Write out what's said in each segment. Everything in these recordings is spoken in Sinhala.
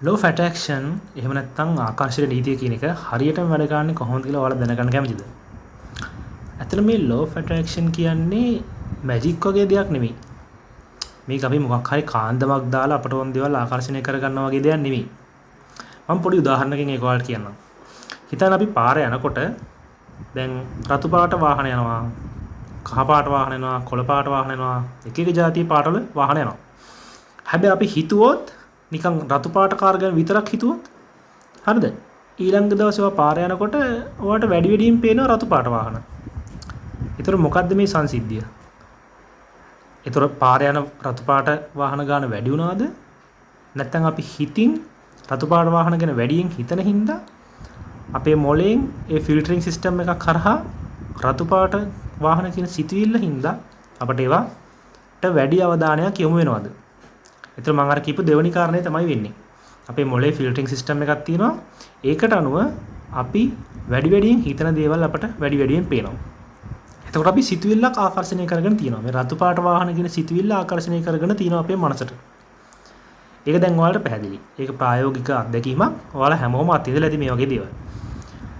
ලෝ ෆැටක්ෂන් එහෙම නැත්නම් ආකර්ෂණ නීතිය කියන එක හරියටම වැඩ කරන්නේ කොහොමද කියලා ඔයාලා දැනගන්න කැමතිද? ඇත්තට මේ ලෝ ෆැටක්ෂන් කියන්නේ මැජික් වගේ දෙයක් නෙමෙයි. මේක අපි මොකක් හරි කාන්දමක් දාලා අපට ඕන දේවල් ආකර්ෂණය කරගන්නවා වගේ දෙයක් නෙමෙයි. මම පොඩි උදාහරණකින් ඒක ඔයාලට කියන්නම්. හිතන්න අපි පාරේ යනකොට දැන් රතු පාට වාහන යනවා, කහ පාට වාහන යනවා, කොළ පාට වාහන යනවා, එක එක જાතියේ පාටවල වාහන යනවා. හැබැයි අපි හිතුවොත් නිකන් රතු පාට කාර් ගැන විතරක් හිතුවොත් හරිද? ඊළඟ දවසේ ඔයා පාරේ යනකොට ඔයාට වැඩි වැඩියෙන් පේනවා රතු පාට වාහන. ඒතර මොකද්ද මේ සංසිද්ධිය? ඒතර පාරේ යන රතු පාට වාහන ගාන වැඩි වුණාද? නැත්නම් අපි හිතින් රතු පාට වාහන ගැන වැඩියෙන් හිතන හින්දා අපේ මොළයෙන් ඒ ෆිල්ටරින් සිස්ටම් එකක් කරහා රතු පාට වාහන කියන සිතුවිල්ල හින්දා අපිට ඒවට වැඩි අවධානයක් යොමු වෙනවද? ඒතර මම අර කියපු දෙවෙනි කාරණේ තමයි වෙන්නේ. අපේ මොළේ ෆිල්ටරින් සිස්ටම් එකක් තියෙනවා. ඒකට අනුව අපි වැඩි වැඩියෙන් හිතන දේවල් අපට වැඩි වැඩියෙන් පේනවා. එතකොට අපි සිතුවිල්ලක් ආකර්ෂණය කරගෙන තියෙනවා. මේ රතු පාට වාහන කියන සිතුවිල්ල ආකර්ෂණය කරගෙන තියෙනවා අපේ මනසට. ඒක දැන් ඔයාලට පැහැදිලි. ඒක ප්‍රායෝගික අත්දැකීමක්. ඔයාලා හැමෝම අත්විඳලා ඇති මේ වගේ දේවල්.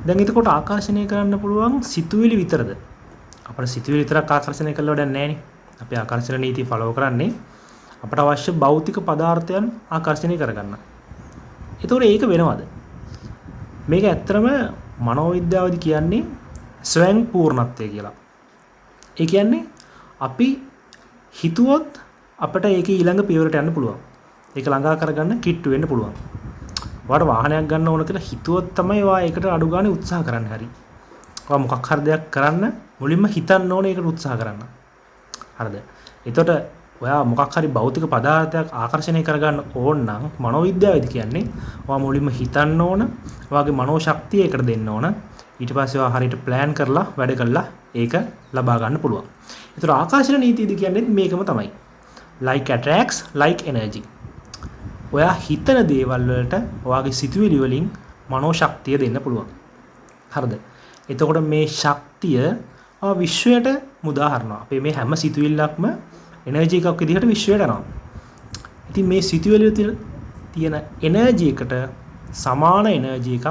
දැන් එතකොට ආකර්ෂණය කරන්න පුළුවන් සිතුවිලි විතරද? අපේ සිතුවිලි විතරක් ආකර්ෂණය කළා වැඩක් නැහැ නේ. අපි ආකර්ෂණ නීති ෆලෝ කරන්නේ අපට අවශ්‍ය භෞතික පදාර්ථයන් ආකර්ෂණය කරගන්න. ඒතකොට ඒක වෙනවද? මේක ඇත්තටම මනෝවිද්‍යාවේදී කියන්නේ ස්වයං පූර්ණත්වය කියලා. ඒ කියන්නේ අපි හිතුවොත් අපිට ඒකේ ඊළඟ පියවරට යන්න පුළුවන්. ඒක ළඟා කරගන්න කිට්ටු වෙන්න පුළුවන්. ඔයාට වාහනයක් ගන්න ඕන කියලා හිතුවොත් තමයි ඔයා ඒකට අඩු ගානේ උත්සාහ කරන්න හරි. ඔයා මොකක් හරි දෙයක් කරන්න මුලින්ම හිතන්න ඕනේ ඒකට උත්සාහ කරන්න. හරිද? එතකොට ඔයා මොකක් හරි භෞතික පදාර්ථයක් ආකර්ෂණය කරගන්න ඕන නම් මනෝවිද්‍යාවේදී කියන්නේ ඔයා මුලින්ම හිතන්න ඕන, ඔයාගේ මනෝ ශක්තිය ඒකට දෙන්න ඕන. ඊට පස්සේ ඔයා හරියට ප්ලෑන් කරලා වැඩ කළා ඒක ලබා ගන්න පුළුවන්. ඒතර ආකර්ෂණ නීතියදී කියන්නේ මේකම තමයි. like attracts like energy. ඔයා හිතන දේවල් වලට ඔයාගේ සිතුවිලි වලින් මනෝ ශක්තිය දෙන්න පුළුවන්. හරිද? එතකොට මේ ශක්තිය විශ්වයට මුදා හරිනවා. අපේ මේ හැම සිතුවිල්ලක්ම එනර්ජි එකක් විදිහට විශ්වයට යනවා. ඉතින් මේ සිතුවිලි තියෙන එනර්ජි එකට සමාන එනර්ජි එකක්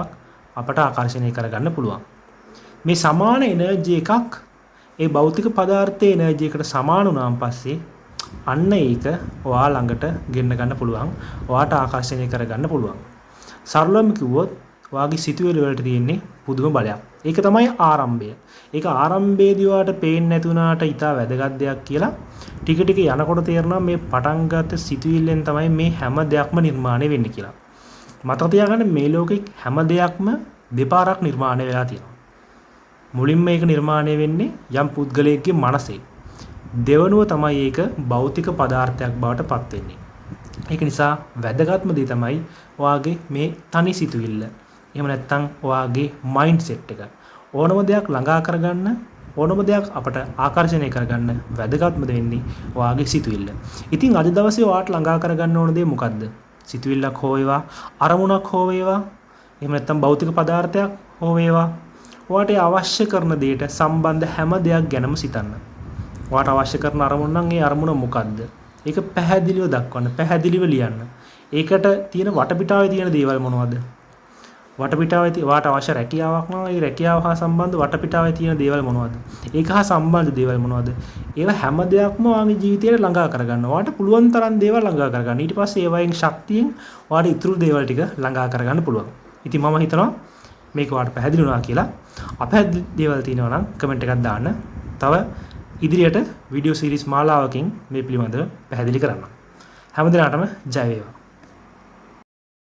අපට ආකර්ෂණය කරගන්න පුළුවන්. මේ සමාන එනර්ජි එකක් ඒ භෞතික පදාර්ථයේ එනර්ජි එකට සමාන වුණාන් පස්සේ අන්න ඒක ඔයා ළඟට ගෙන්න ගන්න පුළුවන්. ඔයාට ආකර්ෂණය කරගන්න පුළුවන්. සරලවම කිව්වොත් ඔයාගේ සිතුවිලි වලට තියෙන්නේ පුදුම බලයක්. ඒක තමයි ආරම්භය. ඒක ආරම්භයේදී ඔයාට පේන්නේ නැති වුණාට ඊට වැදගත් දෙයක් කියලා ටික ටික යනකොට තේරෙනවා මේ පටන් ගත්ත සිතුවිල්ලෙන් තමයි මේ හැම දෙයක්ම නිර්මාණය වෙන්නේ කියලා. මතක තියාගන්න මේ ලෝකෙ හැම දෙයක්ම දෙපාරක් නිර්මාණය වෙලා තියෙනවා. මුලින්ම මේක නිර්මාණය වෙන්නේ යම් පුද්ගලයෙක්ගේ මනසේ. දෙවනුව තමයි ඒක භෞතික පදාර්ථයක් බවට පත් වෙන්නේ. ඒක නිසා වැදගත්ම දේ තමයි ඔයාගේ මේ තනි සිතුවිල්ල. එහෙම නැත්නම් ඔයාගේ මයින්ඩ් සෙට් එක. ඕනම දෙයක් ළඟා කරගන්න, ඕනම දෙයක් අපට ආකර්ෂණය කරගන්න වැදගත්ම දේ වෙන්නේ ඔයාගේ සිතුවිල්ල. ඉතින් අද දවසේ ඔයාට ළඟා කරගන්න ඕන දේ මොකද්ද? සිතුවිල්ලක් හෝ වේවා, අරමුණක් හෝ වේවා, එහෙම නැත්නම් භෞතික පදාර්ථයක් හෝ වේවා. ඔයාට අවශ්‍ය කරන දෙයට සම්බන්ධ හැම දෙයක් ගැනම සිතන්න. ඔයාට අවශ්‍ය කරන අරමුණ නම් ඒ අරමුණ මොකද්ද? ඒක පැහැදිලිව දක්වන්න, පැහැදිලිව ලියන්න. ඒකට තියෙන වටපිටාවේ තියෙන දේවල් මොනවද? වටපිටාවේ ඔයාට අවශ්‍ය රැකියාවක් නම් ඒ රැකියාව හා සම්බන්ධ වටපිටාවේ තියෙන දේවල් මොනවද? ඒක හා සම්බන්ධ දේවල් මොනවද? ඒවා හැම දෙයක්ම ඔයාගේ ජීවිතයට ළඟා කරගන්න. ඔයාට පුළුවන් තරම් දේවල් ළඟා කරගන්න. ඊට පස්සේ ඒවයින් ශක්තියෙන් ඔයාට ඉතුරු දේවල් ටික ළඟා කරගන්න පුළුවන්. ඉතින් මම හිතනවා මේක ඔයාට පැහැදිලි වුණා කියලා. අපහැදිලි දේවල් තියෙනවා නම් කමෙන්ට් එකක් දාන්න. තව ඉදිරියට වීඩියෝ සීරීස් මාලාවකින් මේ පිළිබඳව පැහැදිලි කරන්න. හැම දිනකටම ජය වේවා.